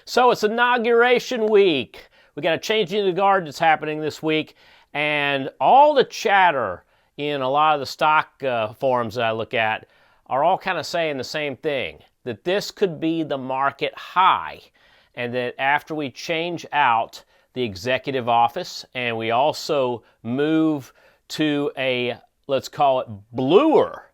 So it's inauguration week. We got a changing of the guard that's happening this week, and all the chatter in a lot of the stock forums that I look at are all kind of saying the same thing, that this could be the market high, and that after we change out the executive office and we also move to a, let's call it, bluer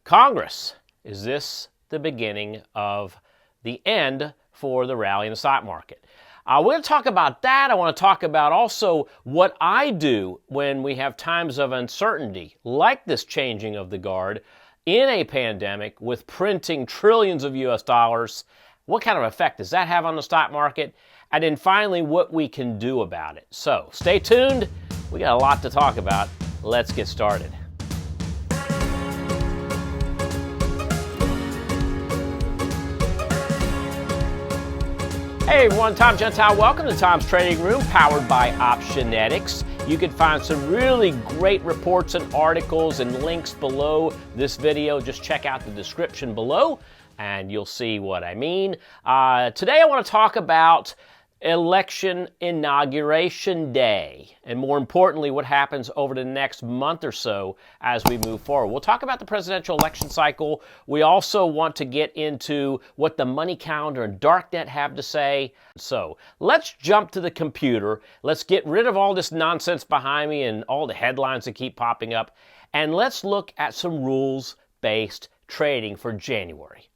Congress, is this the beginning of the end for the rally in the stock market? We're going to talk about that. I want to talk about also what I do when we have times of uncertainty, like this changing of the guard in a pandemic with printing trillions of US dollars. What kind of effect does that have on the stock market? And then finally, what we can do about it. So stay tuned. We got a lot to talk about. Let's get started. Hey everyone, Tom Gentile. Welcome to Tom's Trading Room, powered by Optionetics. You can find some really great reports and articles and links below this video. Just check out the description below and you'll see what I mean. Today I want to talk about election inauguration day, and more importantly, what happens over the next month or so as we move forward. We'll talk about the presidential election cycle. We also want to get into what the money calendar and darknet have to say. So let's jump to the computer. Let's get rid of all this nonsense behind me and all the headlines that keep popping up, and let's look at some rules-based trading for January.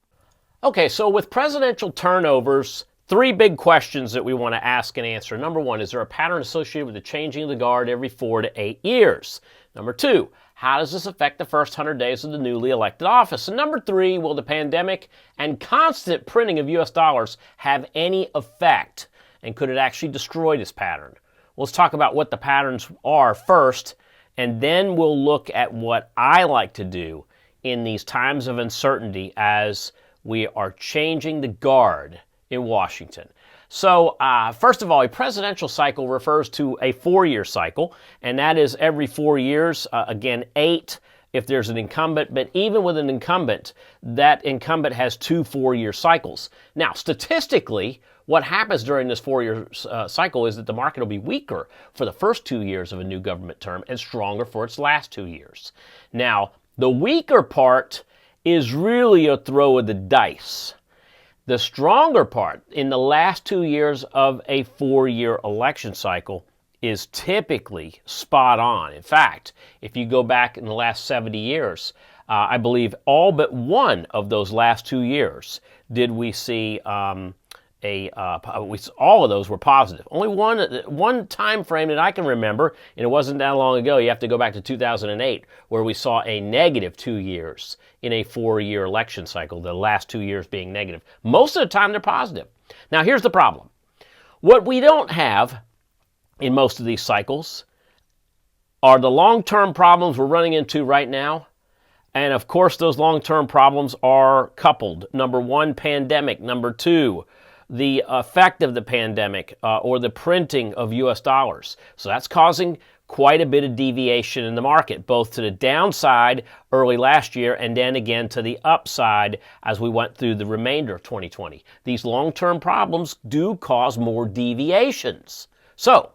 Okay, so with presidential turnovers, three big questions that we want to ask and answer. Number one, is there a pattern associated with the changing of the guard every 4 to 8 years? Number two, how does this affect the first 100 days of the newly elected office? And number three, will the pandemic and constant printing of US dollars have any effect? And could it actually destroy this pattern? Well, let's talk about what the patterns are first, and then we'll look at what I like to do in these times of uncertainty as we are changing the guard in Washington. So first of all, a presidential cycle refers to a 4-year cycle, and that is every 4 years, again 8 if there's an incumbent, but even with an incumbent, that incumbent has 2 4-year cycles. Now, statistically, what happens during this 4-year cycle is that the market will be weaker for the first 2 years of a new government term and stronger for its last 2 years. Now, the weaker part is really a throw of the dice. The stronger part in the last 2 years of a 4-year election cycle is typically spot on. In fact, if you go back in the last 70 years, I believe all but one of those last 2 years did we see all of those were positive. Only one time frame that I can remember, and it wasn't that long ago, you have to go back to 2008, where we saw a negative 2 years in a 4-year election cycle, the last 2 years being negative. Most of the time they're positive. Now here's the problem. What we don't have in most of these cycles are the long-term problems we're running into right now. And of course those long-term problems are coupled. Number one, pandemic. Number two, the effect of the pandemic or the printing of US dollars. So that's causing quite a bit of deviation in the market, both to the downside early last year and then again to the upside as we went through the remainder of 2020. These long-term problems do cause more deviations. So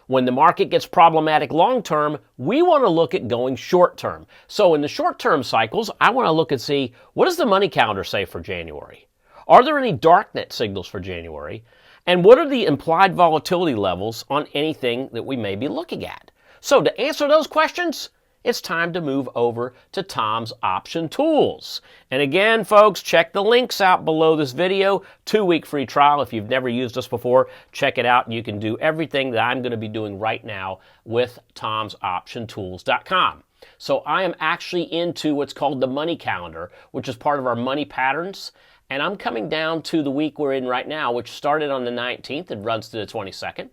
when the market gets problematic long-term, we want to look at going short-term. So in the short-term cycles, I want to look and see, what does the money calendar say for January? Are there any darknet signals for January? And what are the implied volatility levels on anything that we may be looking at? So to answer those questions, it's time to move over to Tom's Option Tools. And again, folks, check the links out below this video. 2-week free trial. If you've never used us before, check it out. You can do everything that I'm going to be doing right now with tomsoptiontools.com. So I am actually into what's called the money calendar, which is part of our money patterns. And I'm coming down to the week we're in right now, which started on the 19th and runs to the 22nd.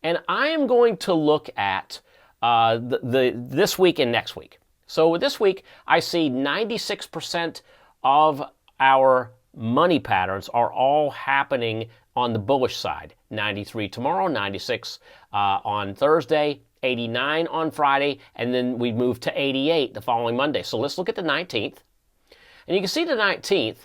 And I am going to look at this week and next week. So this week, I see 96% of our money patterns are all happening on the bullish side. 93 tomorrow, 96 on Thursday, 89 on Friday, and then we move to 88 the following Monday. So let's look at the 19th. And you can see the 19th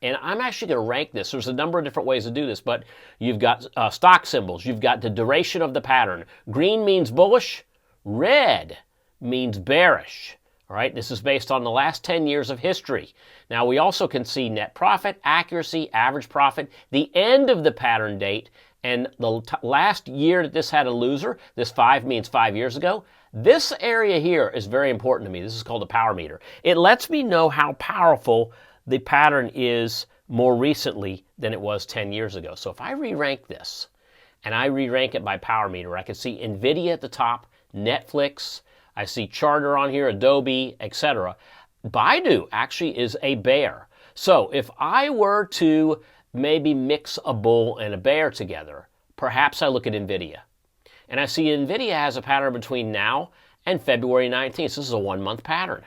And I'm actually going to rank this. There's a number of different ways to do this, but you've got stock symbols. You've got the duration of the pattern. Green means bullish. Red means bearish. All right, this is based on the last 10 years of history. Now, we also can see net profit, accuracy, average profit, the end of the pattern date, and the last year that this had a loser. This 5 means 5 years ago. This area here is very important to me. This is called the power meter. It lets me know how powerful the pattern is more recently than it was 10 years ago. So if I re-rank this, and I re-rank it by power meter, I can see NVIDIA at the top, Netflix, I see Charter on here, Adobe, etc. BIDU actually is a bear. So if I were to maybe mix a bull and a bear together, perhaps I look at NVIDIA. And I see NVIDIA has a pattern between now and February 19th. This is a 1-month pattern.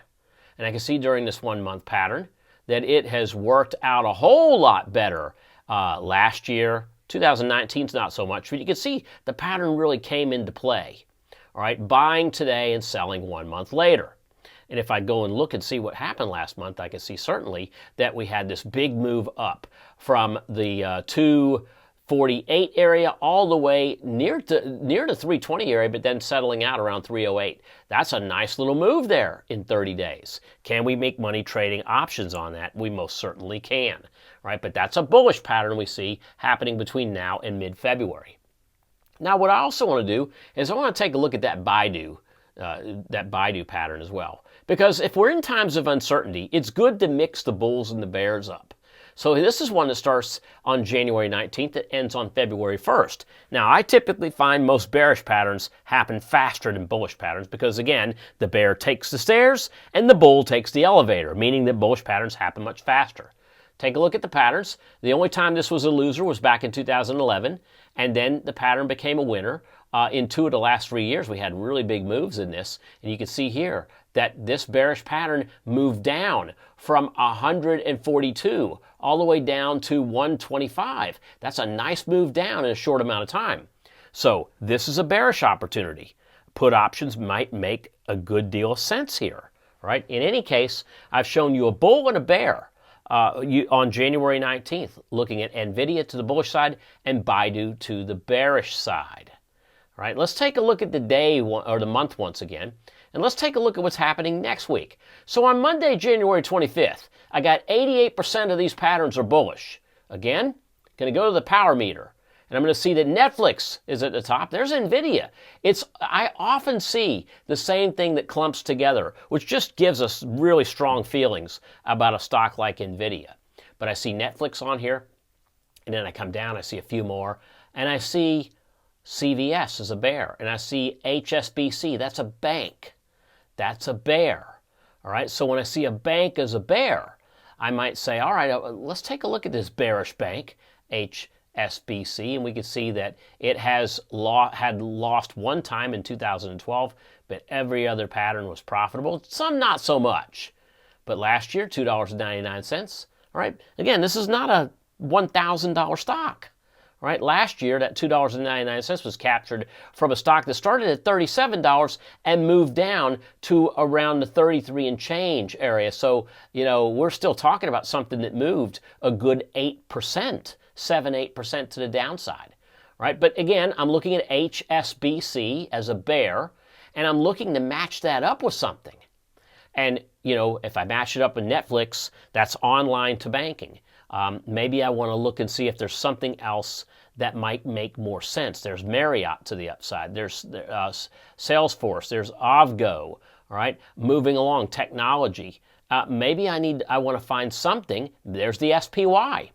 And I can see during this 1-month pattern that it has worked out a whole lot better last year. 2019 is not so much, but you can see the pattern really came into play. All right, buying today and selling 1 month later. And if I go and look and see what happened last month, I can see certainly that we had this big move up from the 248 area all the way near to 320 area, but then settling out around 308. That's a nice little move there in 30 days. Can we make money trading options on that? We most certainly can, right? But that's a bullish pattern we see happening between now and mid-February. Now, what I also want to do is I want to take a look at that BIDU pattern as well. Because if we're in times of uncertainty, it's good to mix the bulls and the bears up. So this is one that starts on January 19th that ends on February 1st. Now, I typically find most bearish patterns happen faster than bullish patterns because, again, the bear takes the stairs and the bull takes the elevator, meaning that bullish patterns happen much faster. Take a look at the patterns. The only time this was a loser was back in 2011, and then the pattern became a winner. In 2 of the last 3 years, we had really big moves in this, and you can see here that this bearish pattern moved down from 142 all the way down to 125. That's a nice move down in a short amount of time. So this is a bearish opportunity. Put options might make a good deal of sense here, right? In any case, I've shown you a bull and a bear on January 19th, looking at NVIDIA to the bullish side and BIDU to the bearish side. All right, let's take a look at the day or the month once again, and let's take a look at what's happening next week. So on Monday, January 25th, I got 88% of these patterns are bullish. Again, going to go to the power meter, and I'm going to see that Netflix is at the top. There's NVIDIA. I often see the same thing that clumps together, which just gives us really strong feelings about a stock like NVIDIA. But I see Netflix on here, and then I come down, I see a few more, and I see CVS as a bear, and I see HSBC, that's a bank. That's a bear. All right, so when I see a bank as a bear, I might say, all right, let's take a look at this bearish bank, HSBC, and we can see that it had lost one time in 2012, but every other pattern was profitable. Some not so much. But last year, $2.99. All right, again, this is not a $1,000 stock. Right? Last year, that $2.99 was captured from a stock that started at $37 and moved down to around the 33 and change area. So, we're still talking about something that moved a good 8%, 7-8% to the downside. Right? But again, I'm looking at HSBC as a bear, and I'm looking to match that up with something. And, if I match it up with Netflix, that's online to banking. Maybe I want to look and see if there's something else that might make more sense. There's Marriott to the upside. There's Salesforce. There's Avgo. All right, moving along, technology. Maybe I want to find something. There's the SPY.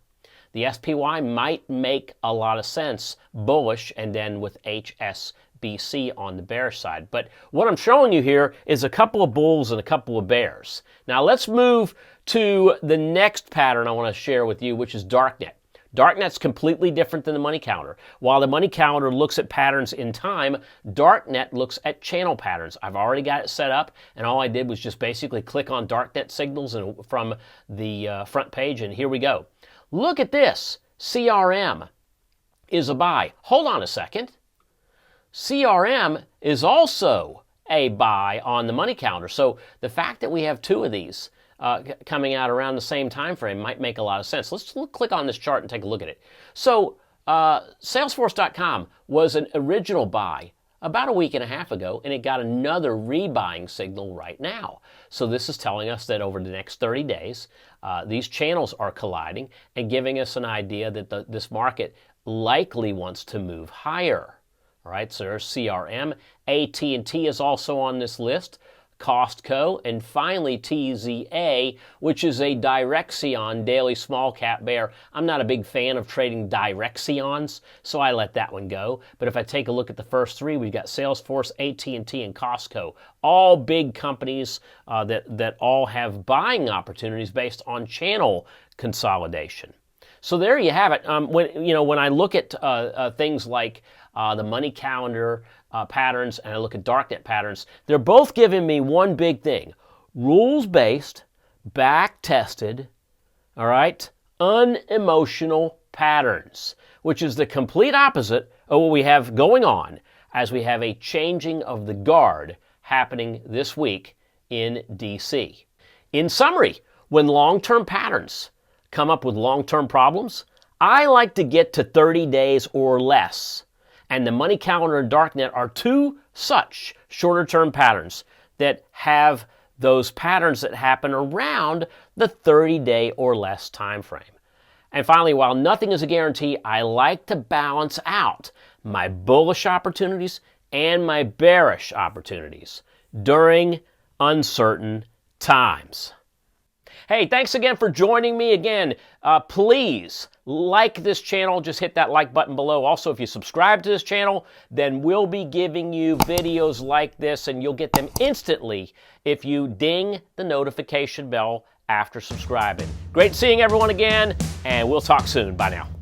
The SPY might make a lot of sense, bullish, and then with HSBC on the bearish side. But what I'm showing you here is a couple of bulls and a couple of bears. Now let's move to the next pattern I want to share with you, which is darknet. Darknet's completely different than the money counter. While the money counter looks at patterns in time, darknet looks at channel patterns. I've already got it set up, and all I did was just basically click on darknet signals from the front page, and here we go. Look at this. CRM is a buy. Hold on a second. CRM is also a buy on the money counter. So the fact that we have two of these coming out around the same time frame might make a lot of sense. Let's click on this chart and take a look at it. So Salesforce.com was an original buy about a week and a half ago, and it got another rebuying signal right now. So this is telling us that over the next 30 days, these channels are colliding and giving us an idea that this market likely wants to move higher. All right, so there's CRM. AT&T is also on this list. Costco, and finally TZA, which is a Direxion daily small cap bear. I'm not a big fan of trading Direxions, so I let that one go. But if I take a look at the first three, we've got Salesforce, AT&T, and Costco. All big companies that all have buying opportunities based on channel consolidation. So there you have it. When I look at things like the money calendar patterns and I look at darknet patterns, they're both giving me one big thing: rules-based, back-tested, all right, unemotional patterns, which is the complete opposite of what we have going on as we have a changing of the guard happening this week in DC. In summary, when long-term patterns come up with long-term problems, I like to get to 30 days or less. And the money calendar and darknet are two such shorter-term patterns that have those patterns that happen around the 30-day or less time frame. And finally, while nothing is a guarantee, I like to balance out my bullish opportunities and my bearish opportunities during uncertain times. Hey, thanks again for joining me again. Please like this channel. Just hit that like button below. Also, if you subscribe to this channel, then we'll be giving you videos like this, and you'll get them instantly if you ding the notification bell after subscribing. Great seeing everyone again, and we'll talk soon. Bye now.